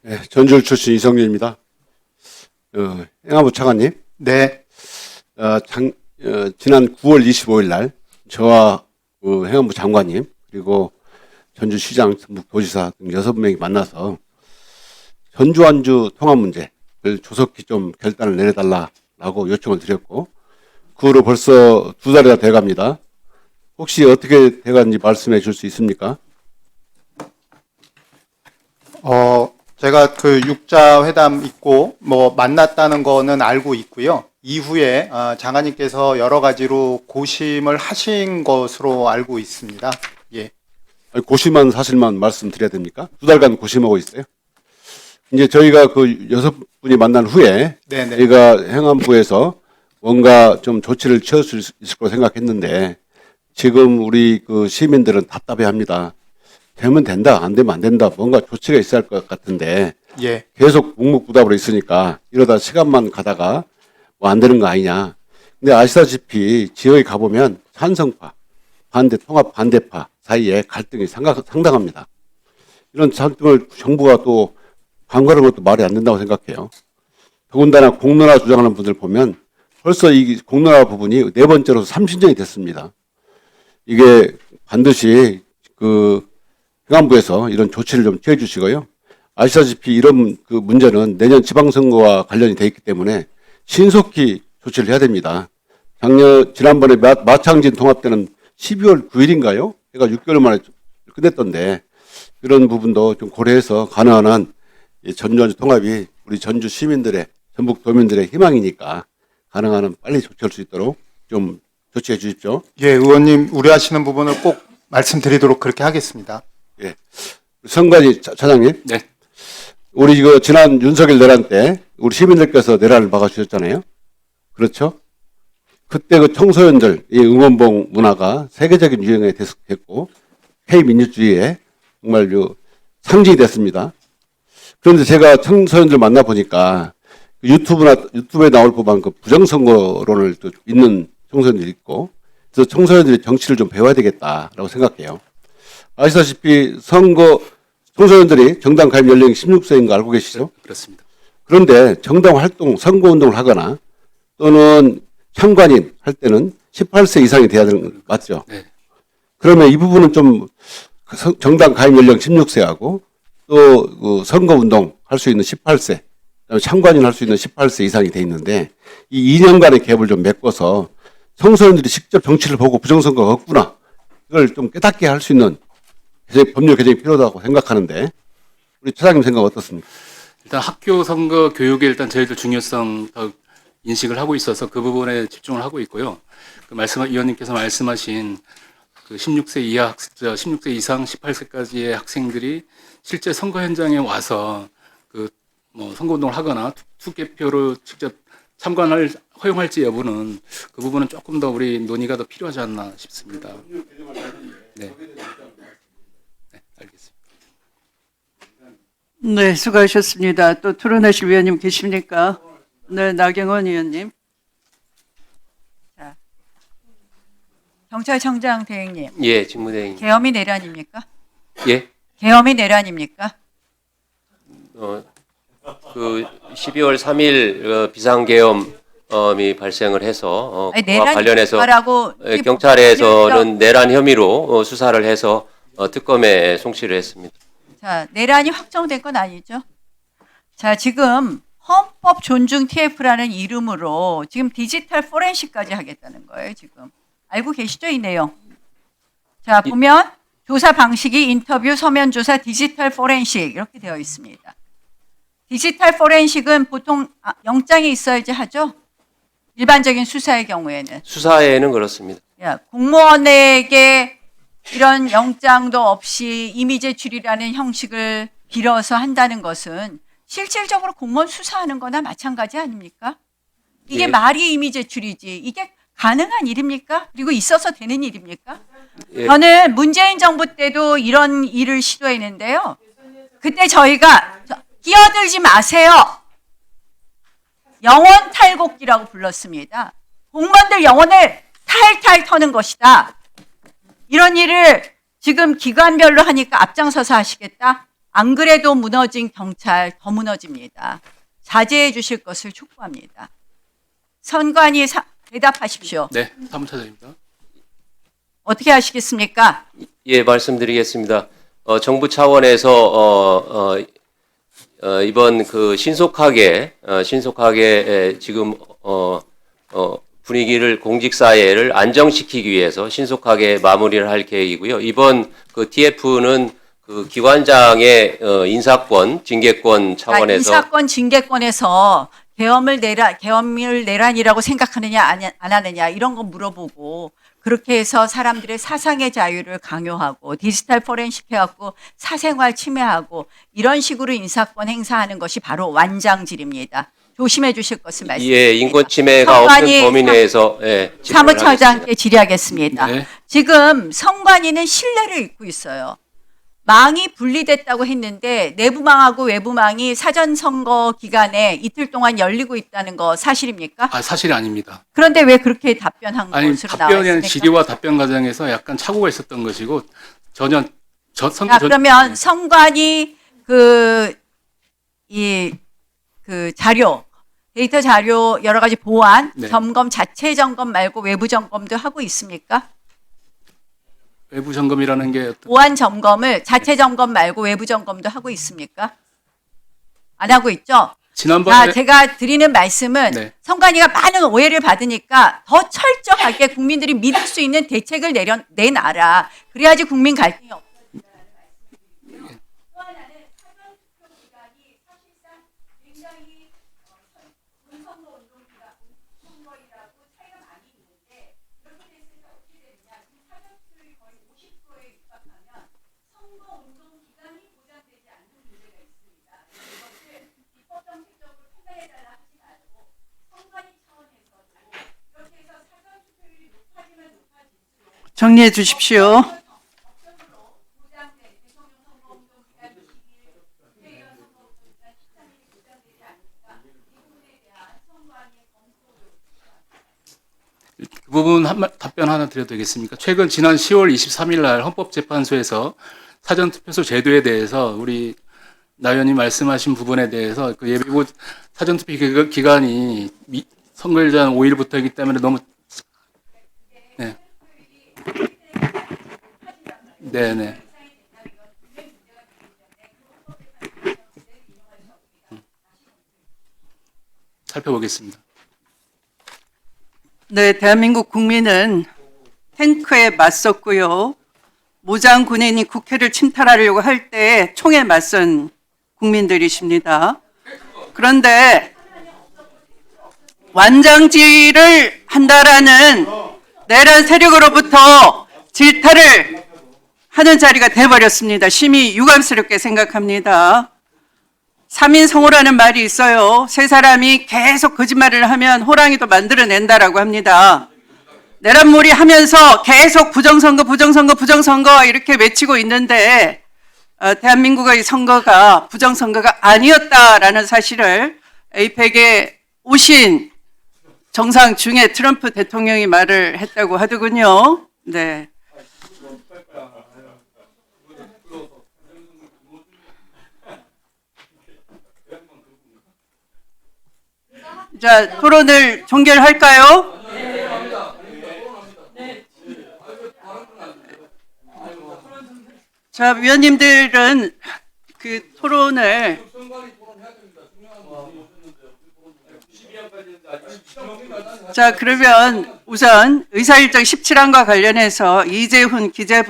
네, 전주울 출신 이성윤입니다. 행안부 차관님, 네, 지난 9월 25일 날 저와 행안부 장관님 그리고 전주시장, 전북도지사 등 6명이 만나서 전주 완주 통합 문제를 조속히 좀 결단을 내려달라고 요청을 드렸고 그 후로 벌써 2달이나 돼갑니다. 혹시 어떻게 돼가는지 말씀해 줄 수 있습니까? 제가 그 육자 회담 있고 만났다는 거는 알고 있고요. 이후에 장관님께서 여러 가지로 고심을 하신 것으로 알고 있습니다. 예. 아니, 고심한 사실만 말씀드려야 됩니까? 2달간 고심하고 있어요. 이제 저희가 그 6분이 만난 후에 네네. 저희가 행안부에서 뭔가 좀 조치를 취할 수 있을 거라 생각했는데 지금 우리 그 시민들은 답답해 합니다. 되면 된다, 안 되면 안 된다, 뭔가 조치가 있어야 할 것 같은데 예. 계속 묵묵부답으로 있으니까 이러다 시간만 가다가 뭐 안 되는 거 아니냐. 근데 아시다시피 지역에 가보면 찬성파, 통합 반대파 사이에 갈등이 상당합니다. 이런 갈등을 정부가 또 방관하는 것도 말이 안 된다고 생각해요. 더군다나 공론화 주장하는 분들 보면 벌써 이 공론화 부분이 4번째로 30년이 됐습니다. 이게 반드시 그 행안부에서 이런 조치를 좀 취해 주시고요. 아시다시피 이런 그 문제는 내년 지방선거와 관련이 돼 있기 때문에 신속히 조치를 해야 됩니다. 지난번에 마창진 통합 때는 12월 9일인가요? 그러니까 6개월 만에 끝냈던데 이런 부분도 좀 고려해서 가능한 한 전주 통합이 우리 전주 시민들의 전북 도민들의 희망이니까 가능한 한 빨리 조치할 수 있도록 좀 조치해 주십시오. 예, 의원님 우려하시는 부분을 꼭 말씀드리도록 그렇게 하겠습니다. 예. 성관이 차장님. 네. 우리 이거 지난 윤석열 내란 때 우리 시민들께서 내란을 막아주셨잖아요. 그렇죠? 그때 그 청소년들 이 응원봉 문화가 세계적인 유행에 됐고 K민주주의의 정말 상징이 됐습니다. 그런데 제가 청소년들 만나 보니까 유튜브에 나올 법한 그 부정선거론을 또 믿는 청소년들이 있고 그래서 청소년들이 정치를 좀 배워야 되겠다라고 생각해요. 아시다시피 청소년들이 정당 가입 연령이 16세인 거 알고 계시죠? 그렇습니다. 그런데 정당 활동, 선거운동을 하거나 또는 참관인 할 때는 18세 이상이 돼야 되는 거 맞죠? 네. 그러면 이 부분은 좀 정당 가입 연령 16세하고 또 그 선거운동 할 수 있는 18세, 참관인 할 수 있는 18세 이상이 돼 있는데 이 2년간의 갭을 좀 메꿔서 청소년들이 직접 정치를 보고 부정선거가 없구나 이걸 좀 깨닫게 할 수 있는 법률 개정이 필요하다고 생각하는데 우리 차장님 생각 어떻습니까? 일단 학교 선거 교육에 일단 저희들 중요성 더 인식을 하고 있어서 그 부분에 집중을 하고 있고요. 의원님께서 말씀하신 그 16세 이상 18세까지의 학생들이 실제 선거 현장에 와서 그 선거운동을 하거나 투개표로 직접 참관을 허용할지 여부는 그 부분은 조금 더 우리 논의가 더 필요하지 않나 싶습니다. 네. 네, 알겠습니다. 네, 수고하셨습니다. 또 토론하실 위원님 계십니까? 네, 나경원 의원님. 자, 경찰청장 대행님, 예, 직무대행. 계엄이 내란입니까? 예, 계엄이 내란입니까? 그 12월 3일 비상계엄이 발생을 해서 아니, 그와 관련해서 내란이라고 경찰에서는 내란 혐의로 수사를 해서 특검에 송치를 했습니다. 자, 내란이 확정된 건 아니죠? 자, 지금 헌법 존중 TF라는 이름으로 지금 디지털 포렌식까지 하겠다는 거예요, 지금. 알고 계시죠, 이 내용? 자, 보면 조사 방식이 인터뷰, 서면 조사, 디지털 포렌식 이렇게 되어 있습니다. 디지털 포렌식은 보통 영장이 있어야지 하죠? 일반적인 수사의 경우에는. 수사에는 그렇습니다. 공무원에게 이런 영장도 없이 이미 제출이라는 형식을 빌어서 한다는 것은 실질적으로 공무원 수사하는 거나 마찬가지 아닙니까? 이게 예. 말이 이미 제출이지 이게 가능한 일입니까? 그리고 있어서 되는 일입니까? 예. 저는 문재인 정부 때도 이런 일을 시도했는데요. 그때 저희가 끼어들지 마세요. 영혼 탈곡기라고 불렀습니다. 공무원들 영혼을 탈탈 터는 것이다. 이런 일을 지금 기관별로 하니까 앞장서서 하시겠다? 안 그래도 무너진 경찰 더 무너집니다. 자제해 주실 것을 촉구합니다. 선관위 대답하십시오. 네, 사무처장입니다. 어떻게 하시겠습니까? 예, 말씀드리겠습니다. 정부 차원에서 이번 그 신속하게 지금 분위기를 공직 사회를 안정시키기 위해서 신속하게 마무리를 할 계획이고요. 이번 그 TF는 그 기관장의 인사권, 징계권 차원에서 인사권, 징계권에서 계엄을 내란이라고 생각하느냐 안 하느냐 이런 거 물어보고 그렇게 해서 사람들의 사상의 자유를 강요하고 디지털 포렌식 해갖고 사생활 침해하고 이런 식으로 인사권 행사하는 것이 바로 완장질입니다. 조심해 주실 것을 말씀드립니다. 예, 인권 침해가 없는 범위 내에서 예, 집행을 사무처장께 질의하겠습니다. 네. 지금 선관위는 신뢰를 잃고 있어요. 망이 분리됐다고 했는데 내부망하고 외부망이 사전선거 기간에 이틀 동안 열리고 있다는 거 사실입니까? 사실이 아닙니다. 그런데 왜 그렇게 답변한 아니, 것으로 나와 답변의 있습니까? 질의와 답변 과정에서 약간 착오가 있었던 것이고 전혀 자, 그러면 선관위 자료, 데이터 자료 여러 가지 보완, 네. 점검, 자체 점검 말고 외부 점검도 하고 있습니까? 외부 점검이라는 게 어떤 보완 점검을 자체 점검 말고 외부 점검도 하고 있습니까? 안 하고 있죠? 지난번에 제가 드리는 말씀은 네. 선관위가 많은 오해를 받으니까 더 철저하게 국민들이 믿을 수 있는 대책을 내놔라. 그래야지 국민 갈등이 없어진다는 말씀이고요. 또 하나는 사전투표 기간이 사실상 굉장히 본선거 운동이라고 차이가 많이 있는데 이렇게 됐을 때 어떻게 되느냐. 지금 사전투표율이 거의 50%에 육박하면 선거 운동 기간이 보장되지 않는 문제가 있습니다. 이것을 입법정책적으로 판단해달라 하지 말고 선관위 차원에서도 이렇게 해서 사전투표율이 높아지면 높아질수록 정리해 주십시오. 법적으로 보장된 대통령 선거 운동 기간 20일, 국회의원 선거 운동 기간 13일이 보장되지 않으니까 이 부분에 대한 선관위의 검토를 그 부분 답변 하나 드려도 되겠습니까? 최근 지난 10월 23일 날 헌법재판소에서 사전투표소 제도에 대해서 우리 나 의원님 말씀하신 부분에 대해서 그 예비고 사전투표 기간이 선거일 전 5일부터이기 때문에 너무 네. 네네. 살펴보겠습니다. 네, 대한민국 국민은 탱크에 맞섰고요. 무장 군인이 국회를 침탈하려고 할 때 총에 맞선 국민들이십니다. 그런데 완장질을 한다라는 내란 세력으로부터 질타를 하는 자리가 돼버렸습니다. 심히 유감스럽게 생각합니다. 3인 성호라는 말이 있어요. 세 사람이 계속 거짓말을 하면 호랑이도 만들어낸다라고 합니다. 내란몰이 하면서 계속 부정선거 이렇게 외치고 있는데 대한민국의 선거가 부정선거가 아니었다라는 사실을 에이펙에 오신 정상 중에 트럼프 대통령이 말을 했다고 하더군요. 네. 자, 토론을 종결할까요? 자, 위원님들은 그 토론을 자, 그러면 우선 의사일정 17항과 관련해서 이재훈 기재부